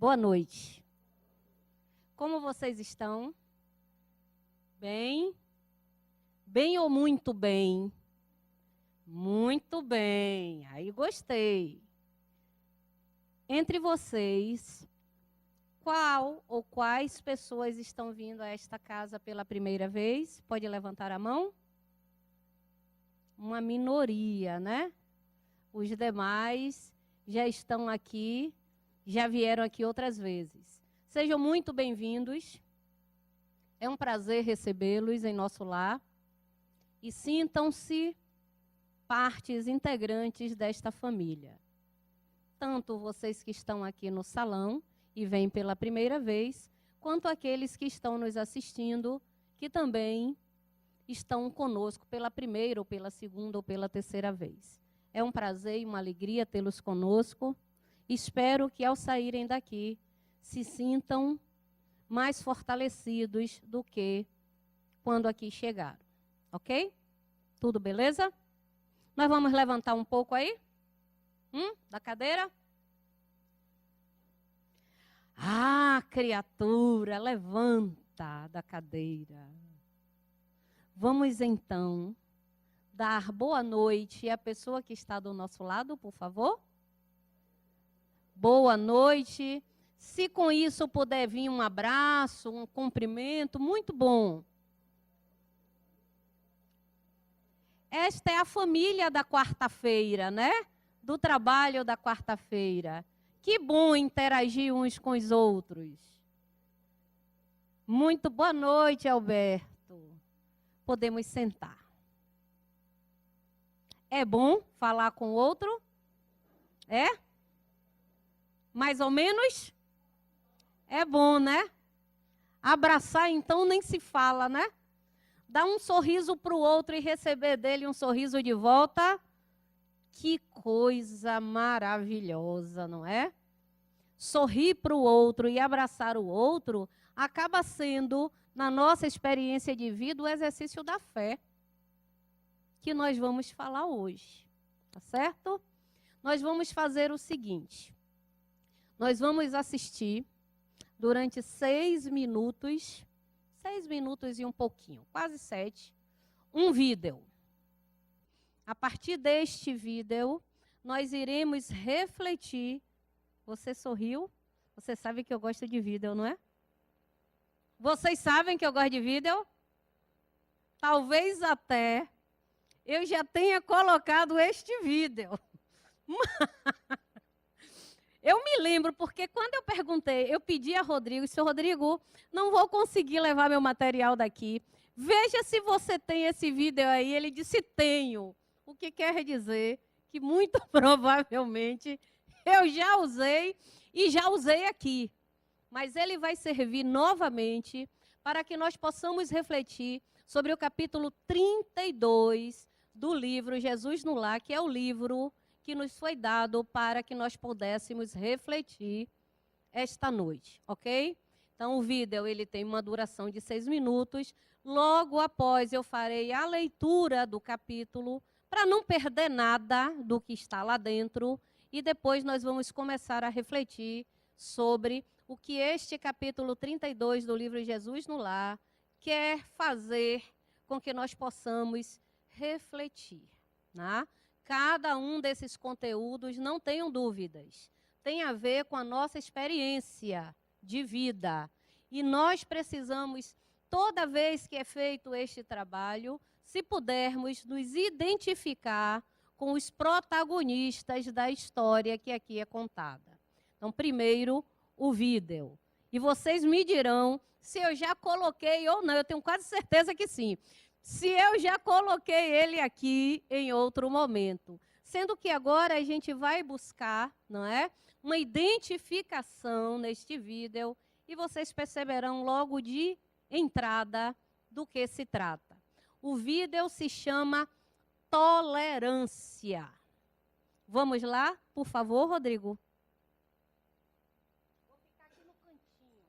Boa noite. Como vocês estão? Bem? Bem ou muito bem? Muito bem. Aí gostei. Entre vocês, qual ou quais pessoas estão vindo a esta casa pela primeira vez? Pode levantar a mão? Uma minoria, né? Os demais já estão aqui, já vieram aqui outras vezes. Sejam muito bem-vindos. É um prazer recebê-los em nosso lar. E sintam-se partes integrantes desta família. Tanto vocês que estão aqui no salão e vêm pela primeira vez, quanto aqueles que estão nos assistindo, que também estão conosco pela primeira, ou pela segunda, ou pela terceira vez. É um prazer e uma alegria tê-los conosco. Espero que, ao saírem daqui, se sintam mais fortalecidos do que quando aqui chegaram. Ok? Tudo beleza? Nós vamos levantar um pouco aí? Da cadeira? Ah, criatura, levanta da cadeira. Vamos então dar boa noite à pessoa que está do nosso lado, por favor. Boa noite. Se com isso puder vir um abraço, um cumprimento, muito bom. Esta é a família da quarta-feira, né? Do trabalho da quarta-feira. Que bom interagir uns com os outros. Muito boa noite, Alberto. Podemos sentar. É bom falar com o outro? É? Mais ou menos? É bom, né? Abraçar, então, nem se fala, né? Dar um sorriso para o outro e receber dele um sorriso de volta. Que coisa maravilhosa, não é? Sorrir para o outro e abraçar o outro acaba sendo, na nossa experiência de vida, o exercício da fé que nós vamos falar hoje, tá certo? Nós vamos fazer o seguinte, nós vamos assistir durante 6 minutos e um pouquinho, quase 7, um vídeo. A partir deste vídeo, nós iremos refletir. Você sorriu? Você sabe que eu gosto de vídeo, não é? Vocês sabem que eu gosto de vídeo? Talvez até eu já tenha colocado este vídeo. Eu me lembro, porque quando eu perguntei, eu pedi a Rodrigo, seu Rodrigo, não vou conseguir levar meu material daqui. Veja se você tem esse vídeo aí. Ele disse, tenho. O que quer dizer que muito provavelmente eu já usei e já usei aqui. Mas ele vai servir novamente para que nós possamos refletir sobre o capítulo 32 do livro Jesus no Lar, que é o livro que nos foi dado para que nós pudéssemos refletir esta noite, ok? Então, o vídeo ele tem uma duração de 6 minutos. Logo após, eu farei a leitura do capítulo, para não perder nada do que está lá dentro. E depois nós vamos começar a refletir sobre o que este capítulo 32 do livro Jesus no Lar quer fazer com que nós possamos refletir, né? Cada um desses conteúdos, não tenham dúvidas, tem a ver com a nossa experiência de vida. E nós precisamos, toda vez que é feito este trabalho, se pudermos nos identificar com os protagonistas da história que aqui é contada. Então, primeiro, o vídeo. E vocês me dirão se eu já coloquei ou não. Eu tenho quase certeza que sim. Se eu já coloquei ele aqui em outro momento. Sendo que agora a gente vai buscar, não é, uma identificação neste vídeo e vocês perceberão logo de entrada do que se trata. O vídeo se chama Tolerância. Vamos lá, por favor, Rodrigo? Vou ficar aqui no cantinho.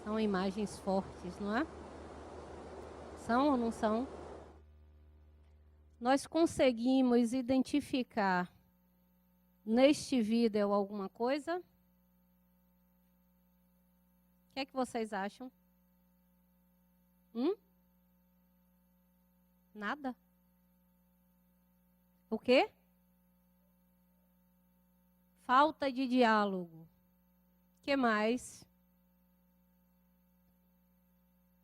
São imagens fortes, não é? São ou não são? Nós conseguimos identificar neste vídeo alguma coisa? O que é que vocês acham? Nada? O quê? Falta de diálogo. O que mais?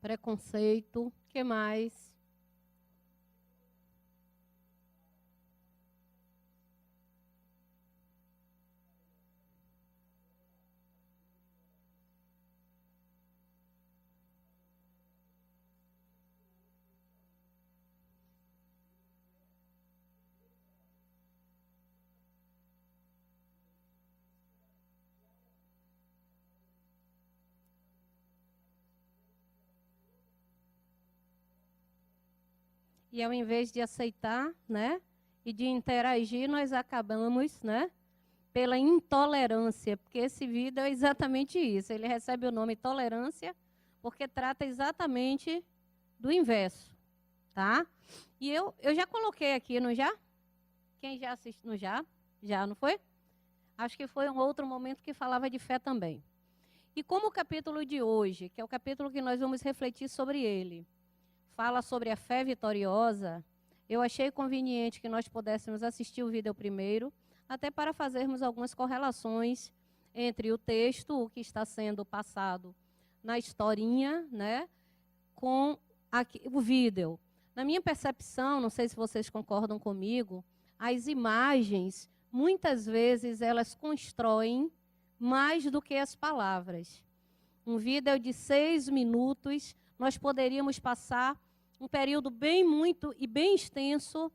Preconceito. O que mais? E ao invés de aceitar, né, e de interagir, nós acabamos, né, pela intolerância, porque esse vídeo é exatamente isso. Ele recebe o nome tolerância porque trata exatamente do inverso, tá? E eu já coloquei aqui, não já? Quem já assistiu, não já? Já, não foi? Acho que foi um outro momento que falava de fé também. E como o capítulo de hoje, que é o capítulo que nós vamos refletir sobre ele, fala sobre a fé vitoriosa, eu achei conveniente que nós pudéssemos assistir o vídeo primeiro, até para fazermos algumas correlações entre o texto, o que está sendo passado na historinha, né, com o vídeo. Na minha percepção, não sei se vocês concordam comigo, as imagens, muitas vezes, elas constroem mais do que as palavras. Um vídeo de 6 minutos, nós poderíamos passar um período bem extenso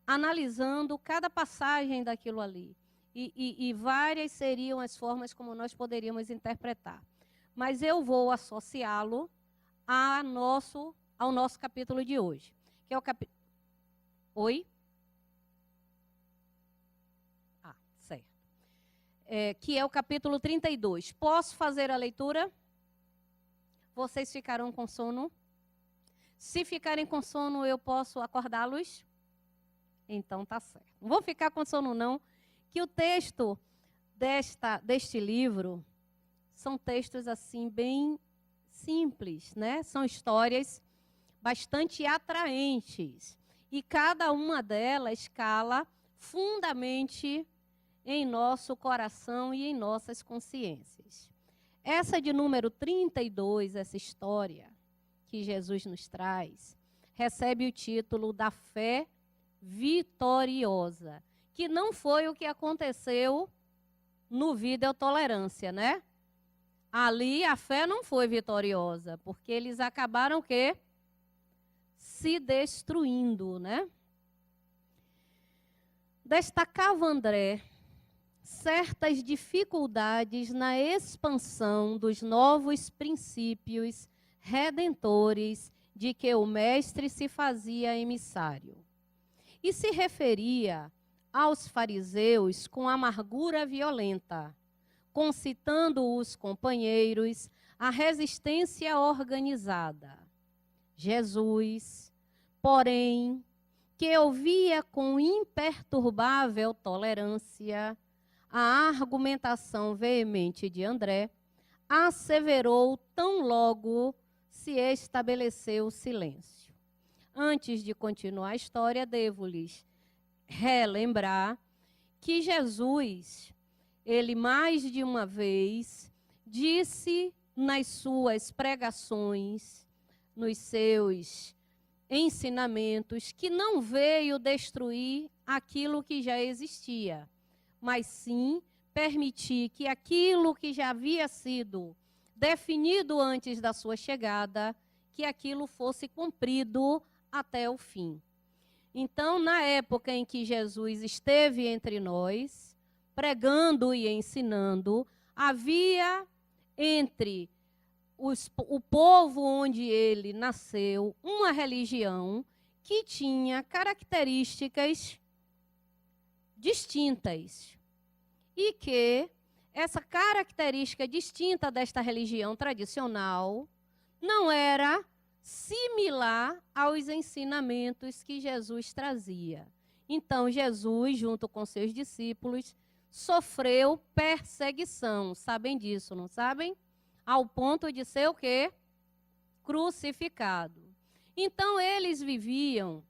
analisando cada passagem daquilo ali. E várias seriam as formas como nós poderíamos interpretar. Mas eu vou associá-lo ao nosso capítulo de hoje, que é o capítulo... Oi? Ah, certo. Que é o capítulo 32. Posso fazer a leitura? Vocês ficarão com sono? Se ficarem com sono, eu posso acordá-los? Então, tá certo. Não vou ficar com sono, não, que o texto deste livro são textos assim bem simples, né? São histórias bastante atraentes e cada uma delas cala fundamente em nosso coração e em nossas consciências. Essa de número 32, essa história que Jesus nos traz, recebe o título da fé vitoriosa, que não foi o que aconteceu no Videotolerância, né? Ali a fé não foi vitoriosa, porque eles acabaram o quê? Se destruindo, né? Destacava André certas dificuldades na expansão dos novos princípios redentores de que o mestre se fazia emissário. E se referia aos fariseus com amargura violenta, concitando os companheiros à resistência organizada. Jesus, porém, que ouvia com imperturbável tolerância a argumentação veemente de André, asseverou tão logo se estabeleceu o silêncio. Antes de continuar a história, devo-lhes relembrar que Jesus, ele mais de uma vez disse nas suas pregações, nos seus ensinamentos, que não veio destruir aquilo que já existia, mas sim permitir que aquilo que já havia sido definido antes da sua chegada, que aquilo fosse cumprido até o fim. Então, na época em que Jesus esteve entre nós, pregando e ensinando, havia entre o povo onde ele nasceu uma religião que tinha características distintas e que essa característica distinta desta religião tradicional não era similar aos ensinamentos que Jesus trazia. Então, Jesus, junto com seus discípulos, sofreu perseguição. Sabem disso, não sabem? Ao ponto de ser o quê? Crucificado. Então, eles viviam,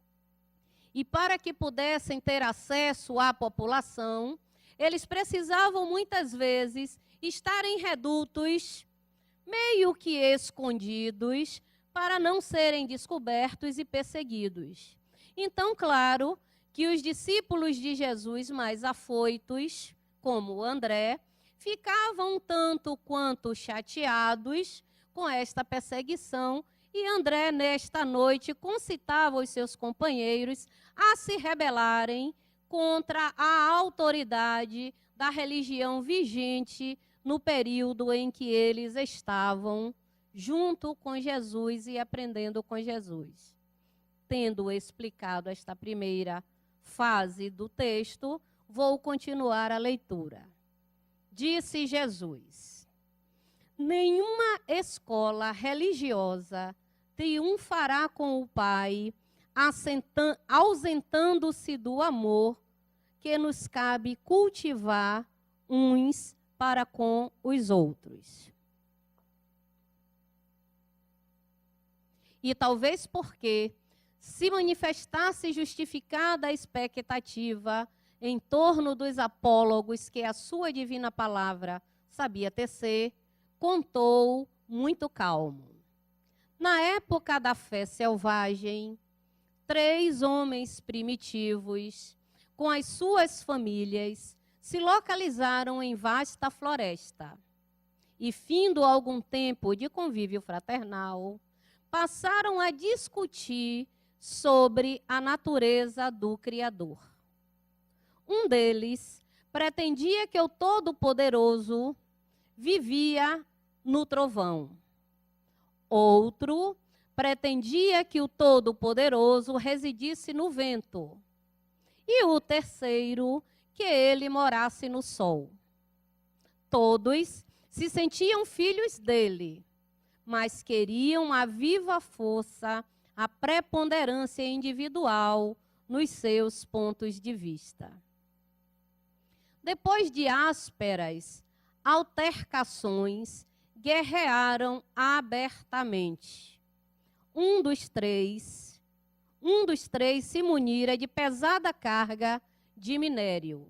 e para que pudessem ter acesso à população, eles precisavam muitas vezes estar em redutos meio que escondidos para não serem descobertos e perseguidos. Então, claro que os discípulos de Jesus mais afoitos, como André, ficavam um tanto quanto chateados com esta perseguição, e André, nesta noite, concitava os seus companheiros a se rebelarem contra a autoridade da religião vigente no período em que eles estavam junto com Jesus e aprendendo com Jesus. Tendo explicado esta primeira fase do texto, vou continuar a leitura. Disse Jesus: nenhuma escola religiosa triunfará com o Pai, ausentando-se do amor que nos cabe cultivar uns para com os outros. E talvez porque se manifestasse justificada a expectativa em torno dos apólogos que a sua divina palavra sabia tecer, contou muito calmo. Na época da fé selvagem, 3 homens primitivos, com as suas famílias, se localizaram em vasta floresta. E, findo algum tempo de convívio fraternal, passaram a discutir sobre a natureza do Criador. Um deles pretendia que o Todo-Poderoso vivia no trovão. Outro pretendia que o Todo-Poderoso residisse no vento. E o terceiro, que ele morasse no sol. Todos se sentiam filhos dele, mas queriam a viva força, a preponderância individual nos seus pontos de vista. Depois de ásperas altercações, guerrearam abertamente. Um dos três se munira de pesada carga de minério.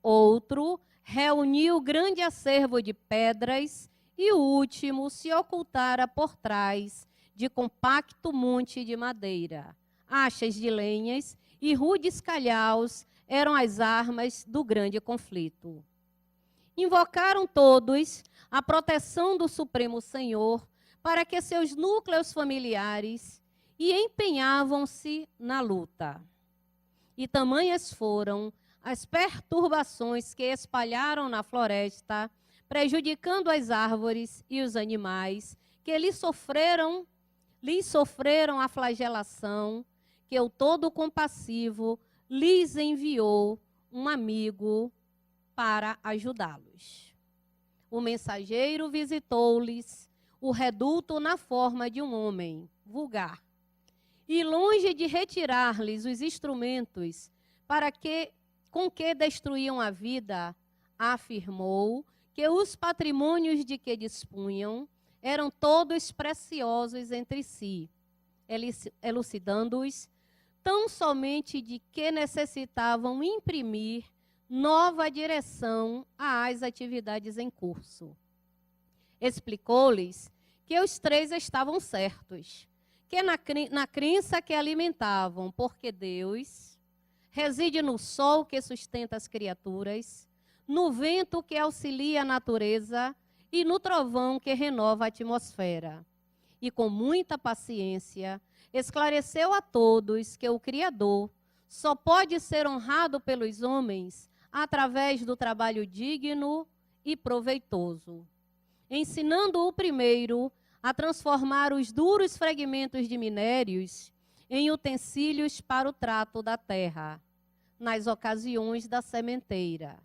Outro reuniu grande acervo de pedras e o último se ocultara por trás de compacto monte de madeira. Achas de lenhas e rudes calhaus eram as armas do grande conflito. Invocaram todos a proteção do Supremo Senhor para que seus núcleos familiares e empenhavam-se na luta. E tamanhas foram as perturbações que espalharam na floresta, prejudicando as árvores e os animais, que lhes sofreram a flagelação, que o todo compassivo lhes enviou um amigo para ajudá-los. O mensageiro visitou-lhes o reduto na forma de um homem vulgar, e longe de retirar-lhes os instrumentos com que destruíam a vida, afirmou que os patrimônios de que dispunham eram todos preciosos entre si, elucidando-os tão somente de que necessitavam imprimir nova direção às atividades em curso. Explicou-lhes que os três estavam certos, que na crença que alimentavam, porque Deus reside no sol que sustenta as criaturas, no vento que auxilia a natureza e no trovão que renova a atmosfera. E com muita paciência, esclareceu a todos que o Criador só pode ser honrado pelos homens através do trabalho digno e proveitoso, ensinando o primeiro a transformar os duros fragmentos de minérios em utensílios para o trato da terra, nas ocasiões da sementeira.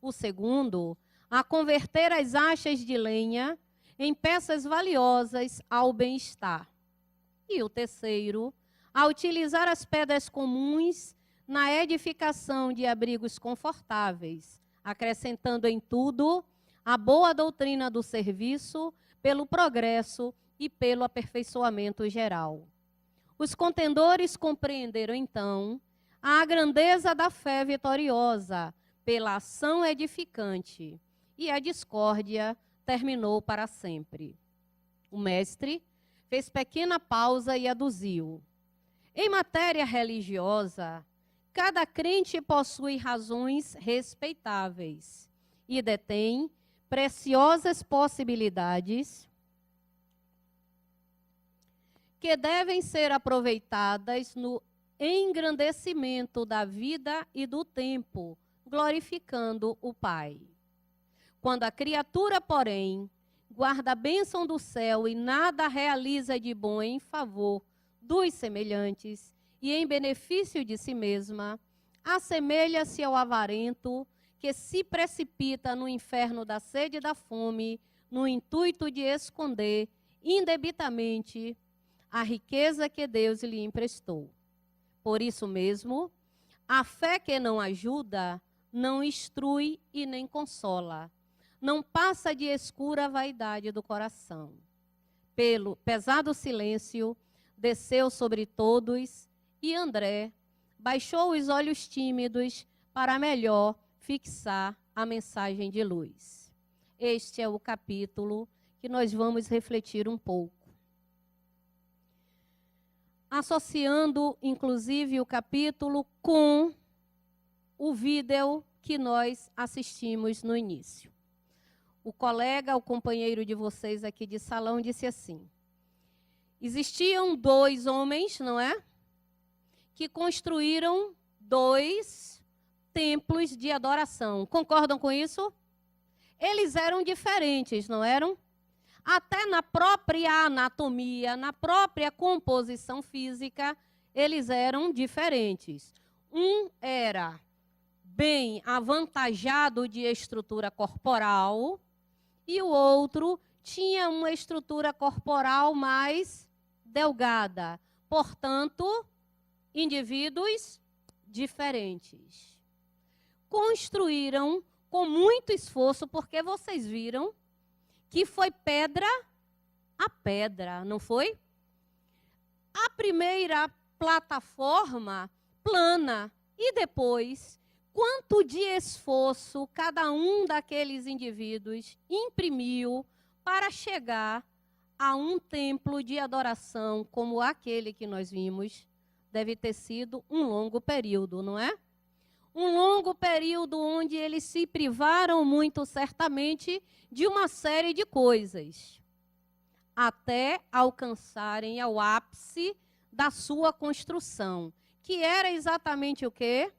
O segundo, a converter as achas de lenha em peças valiosas ao bem-estar. E o terceiro, a utilizar as pedras comuns na edificação de abrigos confortáveis, acrescentando em tudo a boa doutrina do serviço pelo progresso e pelo aperfeiçoamento geral. Os contendores compreenderam, então, a grandeza da fé vitoriosa pela ação edificante, e a discórdia terminou para sempre. O mestre fez pequena pausa e aduziu: em matéria religiosa, cada crente possui razões respeitáveis e detém preciosas possibilidades que devem ser aproveitadas no engrandecimento da vida e do tempo, glorificando o Pai. Quando a criatura, porém, guarda a bênção do céu e nada realiza de bom em favor dos semelhantes e em benefício de si mesma, assemelha-se ao avarento que se precipita no inferno da sede e da fome, no intuito de esconder indebitamente a riqueza que Deus lhe emprestou. Por isso mesmo, a fé que não ajuda, não instrui e nem consola, não passa de escura vaidade do coração. Pelo pesado silêncio, desceu sobre todos e André baixou os olhos tímidos para melhor fixar a mensagem de luz. Este é o capítulo que nós vamos refletir um pouco. Associando, inclusive, o capítulo com o vídeo que nós assistimos no início. O colega, o companheiro de vocês aqui de salão, disse assim: existiam dois homens, não é? Que construíram 2 templos de adoração. Concordam com isso? Eles eram diferentes, não eram? Até na própria anatomia, na própria composição física, eles eram diferentes. Um era bem avantajado de estrutura corporal e o outro tinha uma estrutura corporal mais delgada. Portanto, indivíduos diferentes. construíram com muito esforço, porque vocês viram que foi pedra a pedra, não foi? A primeira plataforma plana e depois, quanto de esforço cada um daqueles indivíduos imprimiu para chegar a um templo de adoração como aquele que nós vimos, deve ter sido um longo período, não é? Um longo período onde eles se privaram muito, certamente, de uma série de coisas, até alcançarem ao ápice da sua construção, que era exatamente o quê?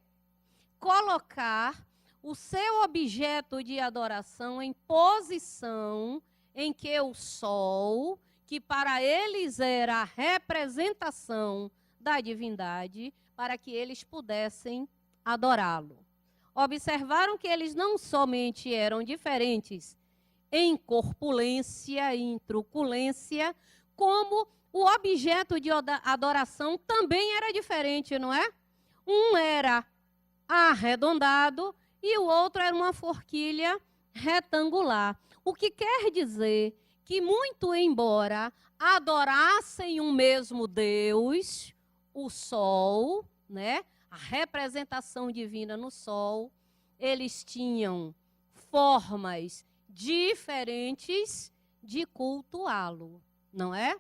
Colocar o seu objeto de adoração em posição em que o sol, que para eles era a representação da divindade, para que eles pudessem adorá-lo. Observaram que eles não somente eram diferentes em corpulência e em truculência, como o objeto de adoração também era diferente, não é? Um era arredondado e o outro era uma forquilha retangular. O que quer dizer que, muito embora adorassem um mesmo Deus, o sol, né? A representação divina no sol, eles tinham formas diferentes de cultuá-lo, não é?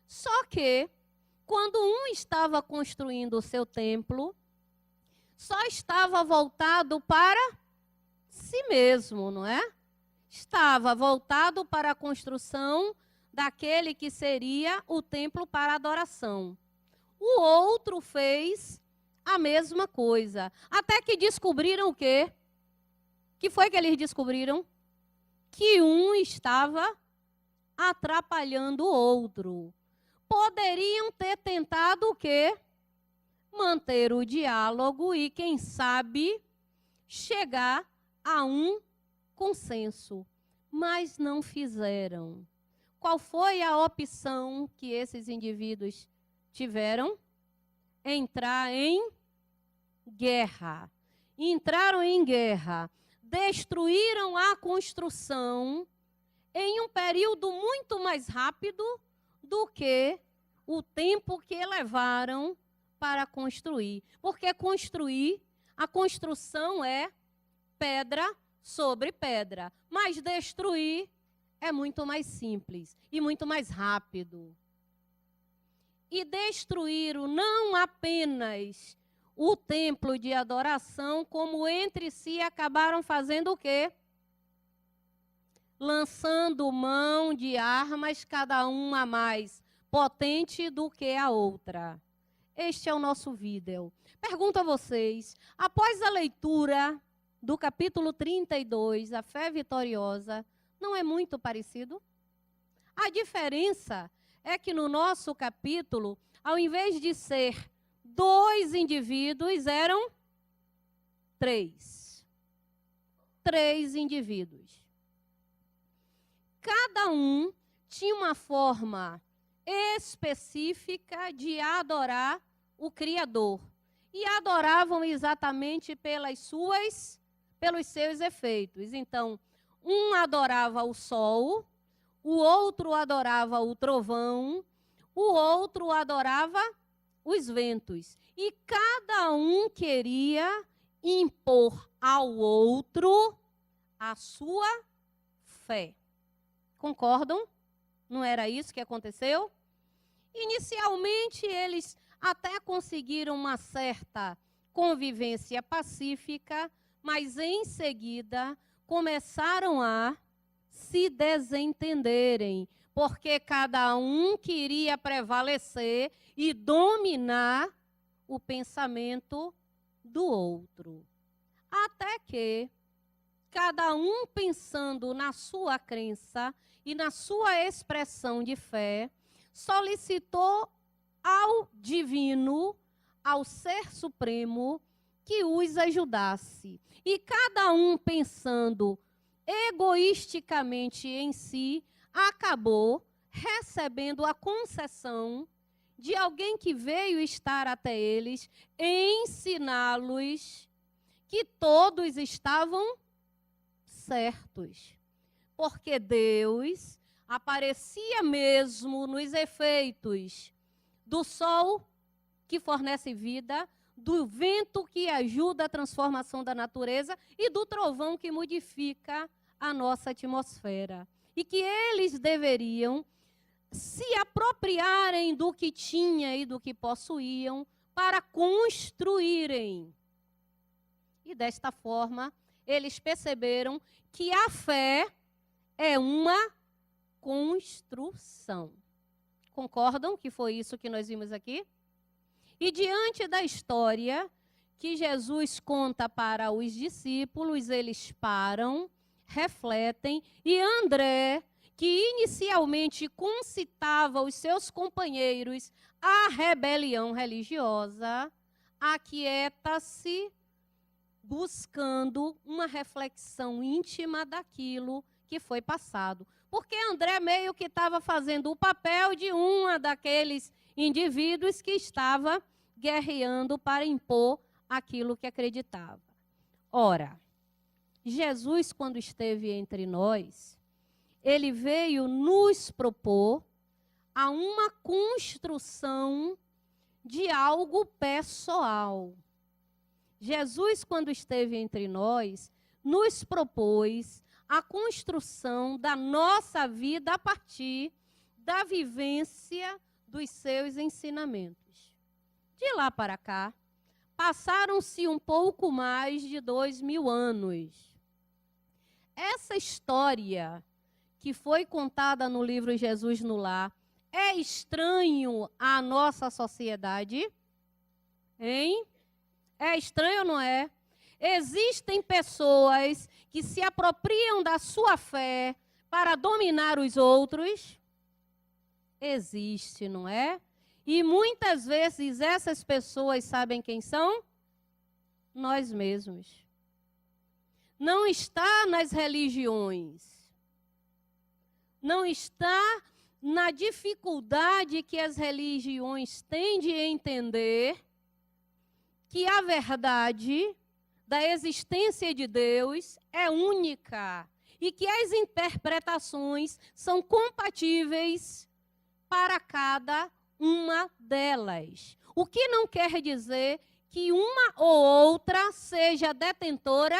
Só que, quando um estava construindo o seu templo, só estava voltado para si mesmo, não é? Estava voltado para a construção daquele que seria o templo para adoração. O outro fez a mesma coisa. Até que descobriram o quê? Que foi que eles descobriram? Que um estava atrapalhando o outro. Poderiam ter tentado o quê? Manter o diálogo e, quem sabe, chegar a um consenso, mas não fizeram. Qual foi a opção que esses indivíduos tiveram? Entrar em guerra. Entraram em guerra, destruíram a construção em um período muito mais rápido do que o tempo que levaram para construir. Porque construir, a construção é pedra sobre pedra, mas destruir é muito mais simples e muito mais rápido. E destruíram não apenas o templo de adoração, como entre si acabaram fazendo o quê? Lançando mão de armas, cada uma mais potente do que a outra. Este é o nosso vídeo. Pergunto a vocês, após a leitura do capítulo 32, a fé vitoriosa, não é muito parecido? A diferença é que no nosso capítulo, ao invés de ser 2 indivíduos, eram 3. 3 indivíduos. Cada um tinha uma forma específica de adorar o Criador. E adoravam exatamente pelos seus efeitos. Então, um adorava o sol, o outro adorava o trovão, o outro adorava os ventos. E cada um queria impor ao outro a sua fé. Concordam? Não era isso que aconteceu? Inicialmente, eles até conseguiram uma certa convivência pacífica, mas em seguida começaram a se desentenderem, porque cada um queria prevalecer e dominar o pensamento do outro. Até que cada um, pensando na sua crença e na sua expressão de fé, solicitou ao divino, ao ser supremo, que os ajudasse. E cada um, pensando egoisticamente em si, acabou recebendo a concessão de alguém que veio estar até eles, ensiná-los que todos estavam certos, porque Deus aparecia mesmo nos efeitos do sol que fornece vida, do vento que ajuda a transformação da natureza e do trovão que modifica a nossa atmosfera. E que eles deveriam se apropriarem do que tinham e do que possuíam para construírem. E desta forma, eles perceberam que a fé é uma construção. Concordam que foi isso que nós vimos aqui? E diante da história que Jesus conta para os discípulos, eles param, refletem, e André, que inicialmente concitava os seus companheiros à rebelião religiosa, aquieta-se, buscando uma reflexão íntima daquilo que foi passado. Porque André meio que estava fazendo o papel de uma daqueles indivíduos que estava guerreando para impor aquilo que acreditava. Ora, Jesus, quando esteve entre nós, ele veio nos propor a uma construção de algo pessoal. Jesus, quando esteve entre nós, nos propôs a construção da nossa vida a partir da vivência dos seus ensinamentos. De lá para cá, passaram-se um pouco mais de 2000 anos. Essa história que foi contada no livro Jesus no Lar é estranho à nossa sociedade? Hein? É estranho ou não é? Existem pessoas que se apropriam da sua fé para dominar os outros? Existe, não é? E muitas vezes essas pessoas sabem quem são? Nós mesmos. Não está nas religiões. Não está na dificuldade que as religiões têm de entender que a verdade da existência de Deus é única e que as interpretações são compatíveis para cada uma delas. O que não quer dizer que uma ou outra seja detentora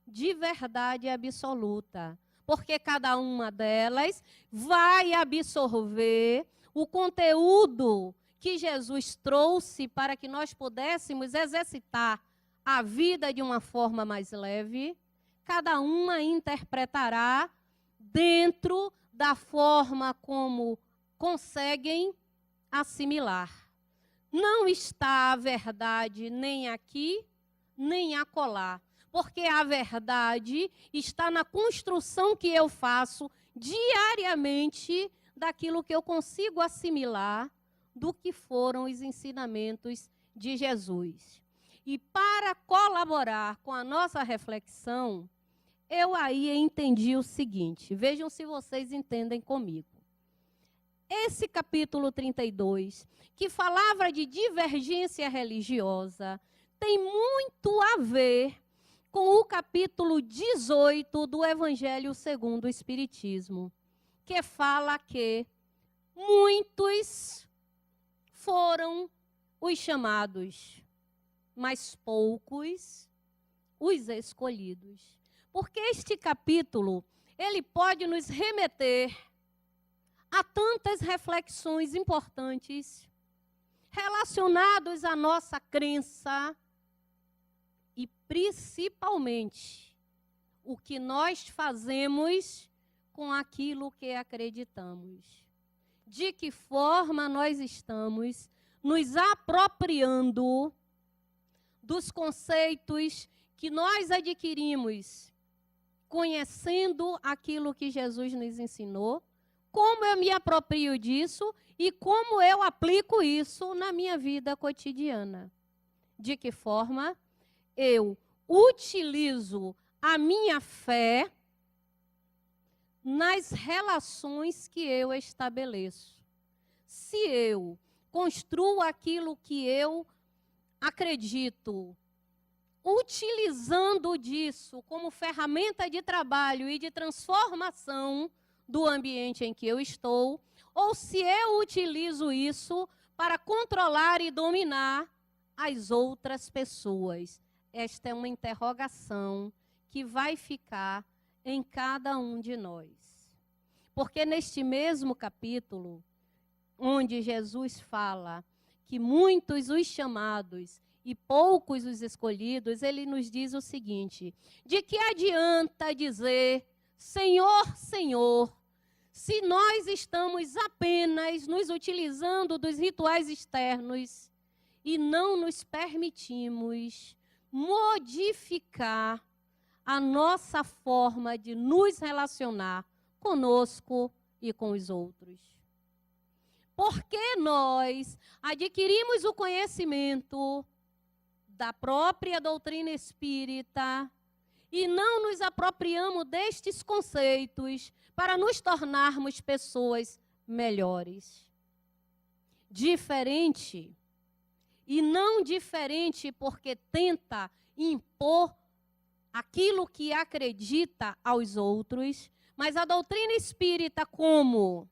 de verdade absoluta, porque cada uma delas vai absorver o conteúdo que Jesus trouxe para que nós pudéssemos exercitar a vida de uma forma mais leve. Cada uma interpretará dentro da forma como conseguem assimilar. Não está a verdade nem aqui, nem acolá, porque a verdade está na construção que eu faço diariamente daquilo que eu consigo assimilar do que foram os ensinamentos de Jesus. E para colaborar com a nossa reflexão, eu aí entendi o seguinte, vejam se vocês entendem comigo. Esse capítulo 32, que falava de divergência religiosa, tem muito a ver com o capítulo 18 do Evangelho segundo o Espiritismo, que fala que muitos foram os chamados, mas poucos os escolhidos. Porque este capítulo, ele pode nos remeter a tantas reflexões importantes relacionadas à nossa crença e, principalmente, o que nós fazemos com aquilo que acreditamos. De que forma nós estamos nos apropriando dos conceitos que nós adquirimos, conhecendo aquilo que Jesus nos ensinou, como eu me aproprio disso e como eu aplico isso na minha vida cotidiana. De que forma eu utilizo a minha fé nas relações que eu estabeleço. Se eu construo aquilo que eu acredito utilizando disso como ferramenta de trabalho e de transformação do ambiente em que eu estou, ou se eu utilizo isso para controlar e dominar as outras pessoas. Esta é uma interrogação que vai ficar em cada um de nós. Porque neste mesmo capítulo, onde Jesus fala que muitos os chamados e poucos os escolhidos, ele nos diz o seguinte: de que adianta dizer Senhor, Senhor, se nós estamos apenas nos utilizando dos rituais externos e não nos permitimos modificar a nossa forma de nos relacionar conosco e com os outros? Porque nós adquirimos o conhecimento da própria doutrina espírita e não nos apropriamos destes conceitos para nos tornarmos pessoas melhores. Diferente, e não diferente porque tenta impor aquilo que acredita aos outros, mas a doutrina espírita como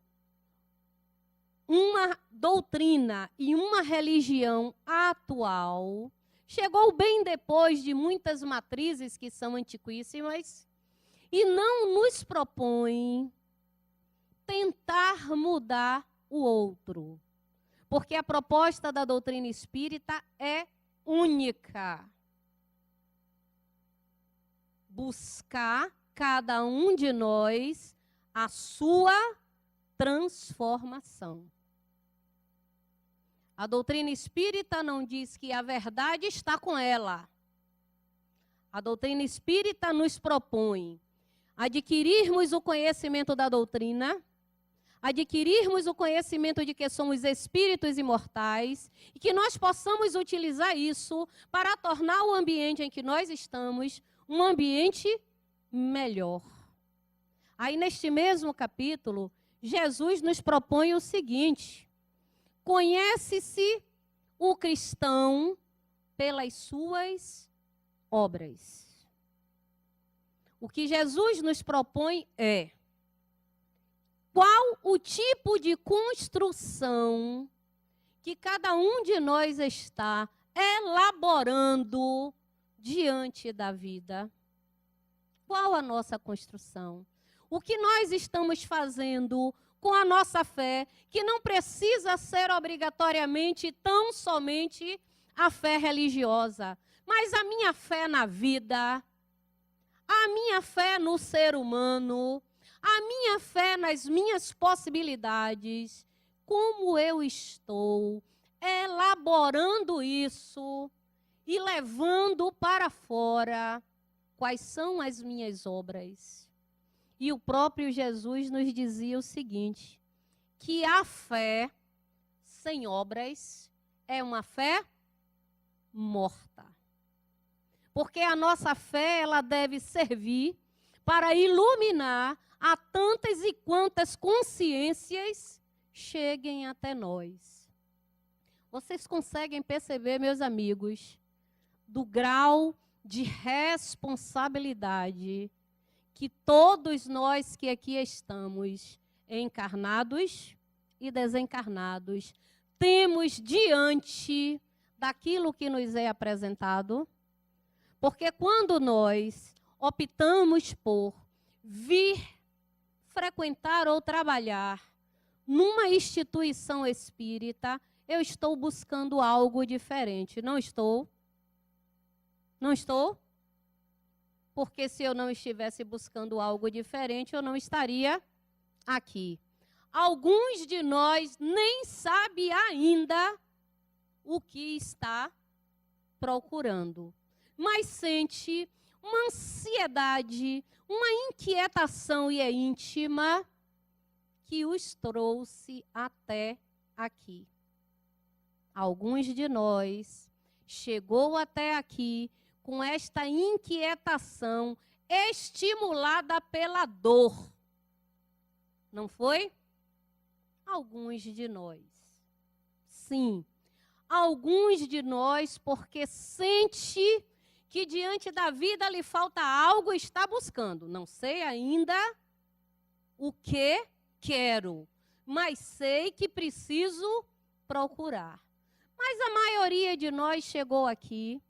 uma doutrina e uma religião atual chegou bem depois de muitas matrizes que são antiquíssimas e não nos propõe tentar mudar o outro. Porque a proposta da doutrina espírita é única. Buscar cada um de nós a sua transformação. A doutrina espírita não diz que a verdade está com ela. A doutrina espírita nos propõe adquirirmos o conhecimento da doutrina, adquirirmos o conhecimento de que somos espíritos imortais e que nós possamos utilizar isso para tornar o ambiente em que nós estamos um ambiente melhor. Aí, neste mesmo capítulo, Jesus nos propõe o seguinte: conhece-se o cristão pelas suas obras. O que Jesus nos propõe é qual o tipo de construção que cada um de nós está elaborando diante da vida. Qual a nossa construção? O que nós estamos fazendo com a nossa fé, que não precisa ser obrigatoriamente tão somente a fé religiosa, mas a minha fé na vida, a minha fé no ser humano, a minha fé nas minhas possibilidades, como eu estou elaborando isso e levando para fora quais são as minhas obras. E o próprio Jesus nos dizia o seguinte, que a fé sem obras é uma fé morta. Porque a nossa fé, ela deve servir para iluminar a tantas e quantas consciências cheguem até nós. Vocês conseguem perceber, meus amigos, do grau de responsabilidade que todos nós que aqui estamos, encarnados e desencarnados, temos diante daquilo que nos é apresentado? Porque quando nós optamos por vir frequentar ou trabalhar numa instituição espírita, eu estou buscando algo diferente, não estou? Não estou? Porque se eu não estivesse buscando algo diferente, eu não estaria aqui. Alguns de nós nem sabem ainda o que está procurando, mas sente uma ansiedade, uma inquietação, e é íntima, que os trouxe até aqui. Alguns de nós chegou até aqui com esta inquietação estimulada pela dor. Não foi? Alguns de nós. Sim, alguns de nós porque sente que diante da vida lhe falta algo e está buscando. Não sei ainda o que quero, mas sei que preciso procurar. Mas a maioria de nós chegou aqui,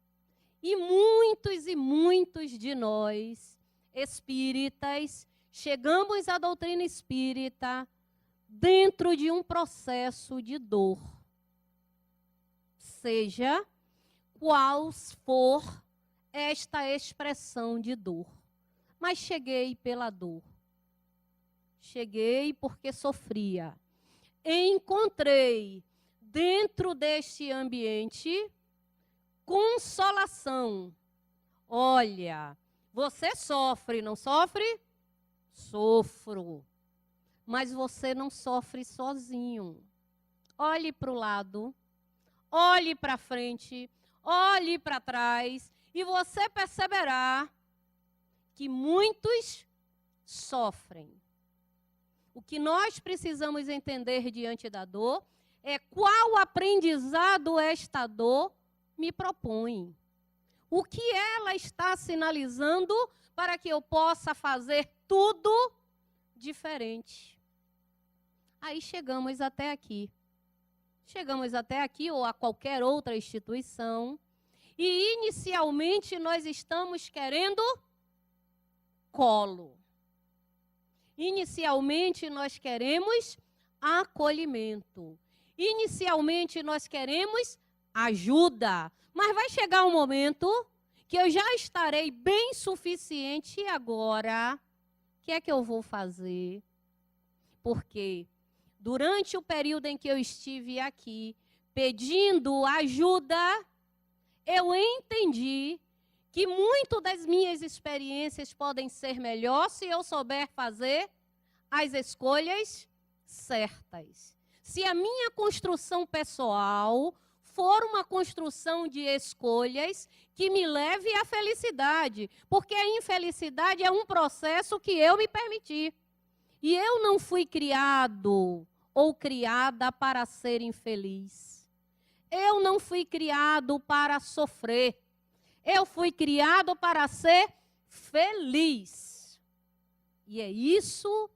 e muitos de nós, espíritas, chegamos à doutrina espírita dentro de um processo de dor. Seja qual for esta expressão de dor. Mas cheguei pela dor. Cheguei porque sofria. Encontrei dentro deste ambiente consolação. Olha, você sofre, não sofre? Sofro. Mas você não sofre sozinho. Olhe para o lado, olhe para frente, olhe para trás e você perceberá que muitos sofrem. O que nós precisamos entender diante da dor é qual aprendizado esta dor me propõe. O que ela está sinalizando para que eu possa fazer tudo diferente. Aí chegamos até aqui. Chegamos até aqui ou a qualquer outra instituição e inicialmente nós estamos querendo colo. Inicialmente nós queremos acolhimento. Inicialmente nós queremos ajuda. Mas vai chegar um momento que eu já estarei bem suficiente agora. O que é que eu vou fazer? Porque durante o período em que eu estive aqui pedindo ajuda, eu entendi que muito das minhas experiências podem ser melhor se eu souber fazer as escolhas certas. Se a minha construção pessoal for uma construção de escolhas que me leve à felicidade, porque a infelicidade é um processo que eu me permiti. E eu não fui criado ou criada para ser infeliz. Eu não fui criado para sofrer. Eu fui criado para ser feliz. E é isso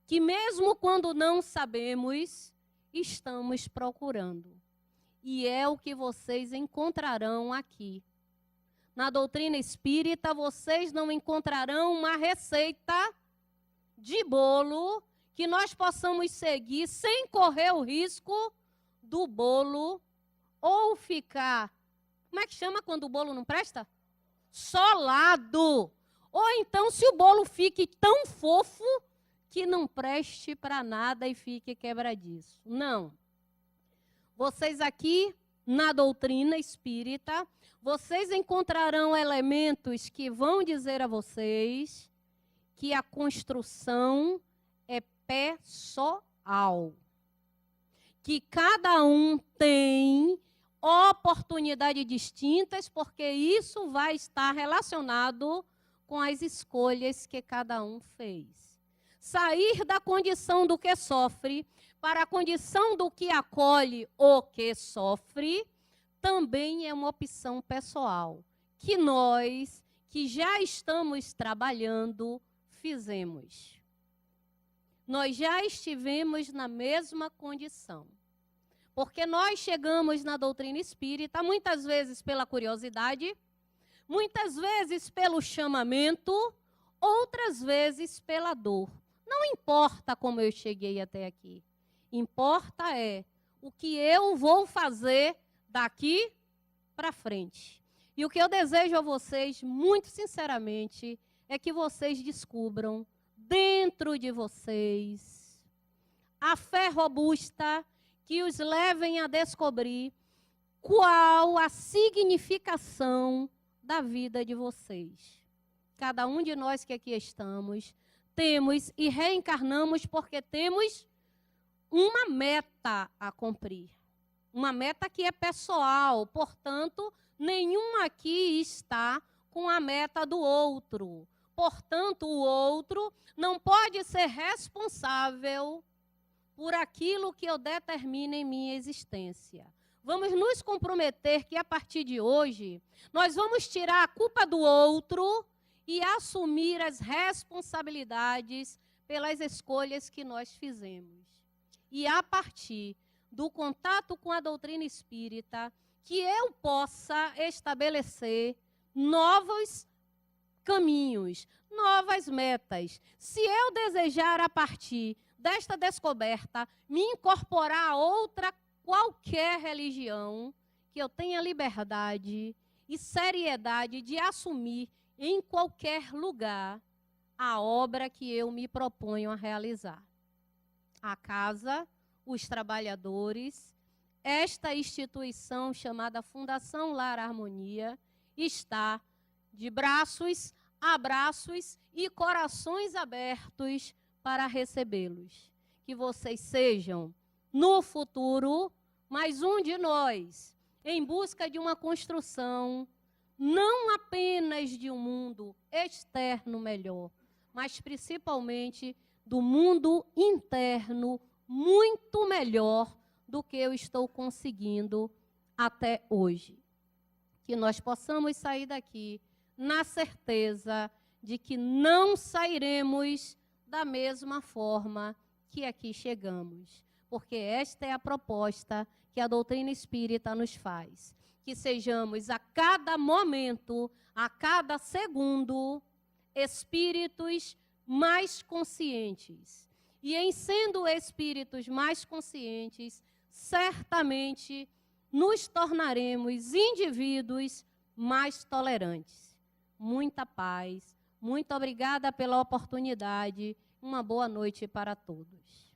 que, mesmo quando não sabemos, estamos procurando. E é o que vocês encontrarão aqui. Na doutrina espírita, vocês não encontrarão uma receita de bolo que nós possamos seguir sem correr o risco do bolo ou ficar... Como é que chama quando o bolo não presta? Solado. Ou então, se o bolo fique tão fofo que não preste para nada e fique quebradiço. Não. Vocês aqui, na doutrina espírita, vocês encontrarão elementos que vão dizer a vocês que a construção é pessoal. Que cada um tem oportunidades distintas, porque isso vai estar relacionado com as escolhas que cada um fez. Sair da condição do que sofre para a condição do que acolhe o que sofre também é uma opção pessoal, que nós, que já estamos trabalhando, fizemos. Nós já estivemos na mesma condição. Porque nós chegamos na doutrina espírita, muitas vezes pela curiosidade, muitas vezes pelo chamamento, outras vezes pela dor. Não importa como eu cheguei até aqui. Importa é o que eu vou fazer daqui para frente. E o que eu desejo a vocês, muito sinceramente, é que vocês descubram dentro de vocês a fé robusta que os levem a descobrir qual a significação da vida de vocês. Cada um de nós que aqui estamos, temos e reencarnamos porque temos uma meta a cumprir. Uma meta que é pessoal, portanto, nenhum aqui está com a meta do outro. Portanto, o outro não pode ser responsável por aquilo que eu determino em minha existência. vamos nos comprometer que, a partir de hoje, nós vamos tirar a culpa do outro e assumir as responsabilidades pelas escolhas que nós fizemos. E, a partir do contato com a doutrina espírita, que eu possa estabelecer novos caminhos, novas metas. Se eu desejar, a partir desta descoberta, me incorporar a outra qualquer religião, que eu tenha liberdade e seriedade de assumir em qualquer lugar a obra que eu me proponho a realizar. A casa, os trabalhadores, esta instituição chamada Fundação Lar Harmonia está de braços, abraços e corações abertos para recebê-los. Que vocês sejam, no futuro, mais um de nós, em busca de uma construção, não apenas de um mundo externo melhor, mas principalmente do mundo interno muito melhor do que eu estou conseguindo até hoje. Que nós possamos sair daqui na certeza de que não sairemos da mesma forma que aqui chegamos, porque esta é a proposta que a doutrina espírita nos faz, que sejamos a cada momento, a cada segundo, espíritos mais conscientes. E em sendo espíritos mais conscientes, certamente nos tornaremos indivíduos mais tolerantes. Muita paz, muito obrigada pela oportunidade, uma boa noite para todos.